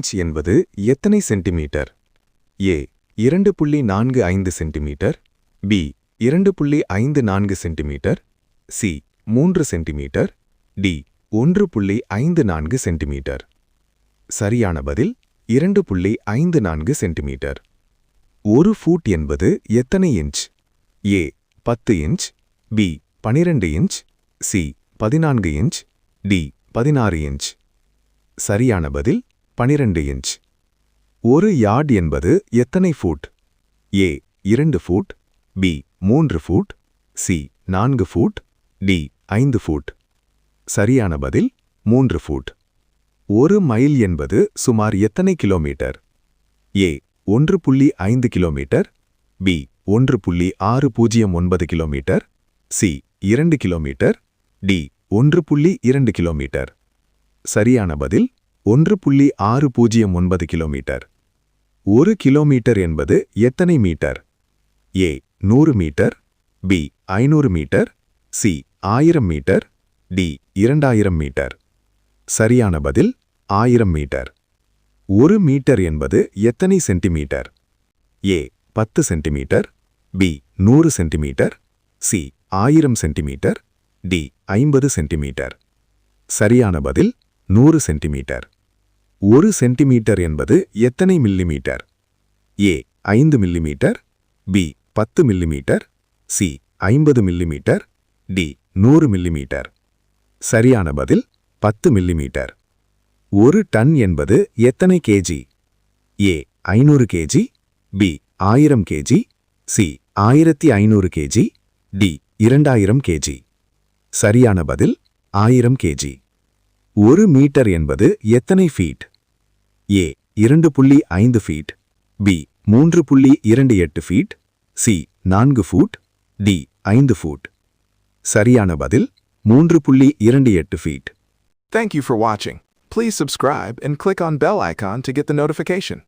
Inch என்பது எத்தனை centimetre? A 2.45 centimetre, B 2.54 centimetre, C 3 centimetre, D 1.54 centimetre. சரியான பதில் 2.54 சென்டிமீட்டர். ஒரு ஃபூட் என்பது எத்தனை inch? A 10 inch, B 12 inch, C 14 inch, D 16 inch. சரியான பதில் 12 இன்ச். ஒரு யார்ட் என்பது எத்தனை foot? A 2 foot, B 3 foot, C 4 foot, D 5 foot. சரியான பதில் 3 ஃபூட். ஒரு மைல் என்பது சுமார் எத்தனை kilometre? A 1.5 kilometre, B 1.609 kilometre, C 2 kilometre, D 1.2 kilometre. சரியான பதில் 1.609 கிலோமீட்டர். ஒரு கிலோமீட்டர் என்பது எத்தனை metre? A 100 metre, B 500 metre, C 1000 metre, D 2000 metre. சரியான பதில் 1000 மீட்டர். ஒரு மீட்டர் என்பது எத்தனை centimetre? A 10 centimetre, B 100 centimetre, C 1000 centimetre, D 50 centimetre. சரியான பதில் 100 சென்டிமீட்டர். ஒரு சென்டிமீட்டர் என்பது எத்தனை millimetre? A 5 millimetre, B 10 millimetre, C 50 millimetre, D 100 millimetre. சரியான பதில் 10 மில்லிமீட்டர். ஒரு டன் என்பது எத்தனை KG? A 500 KG, B 1000 KG, C 1500 KG, D 2000 KG. சரியான பதில் 1000 கேஜி. ஒரு மீட்டர் என்பது எத்தனை feet? A 2.5 feet, B 3.28 feet, C 4 foot, D 5 foot. சரியான பதில் 3.28 feet. Thank you for watching. Please subscribe and click on bell icon to get the notification.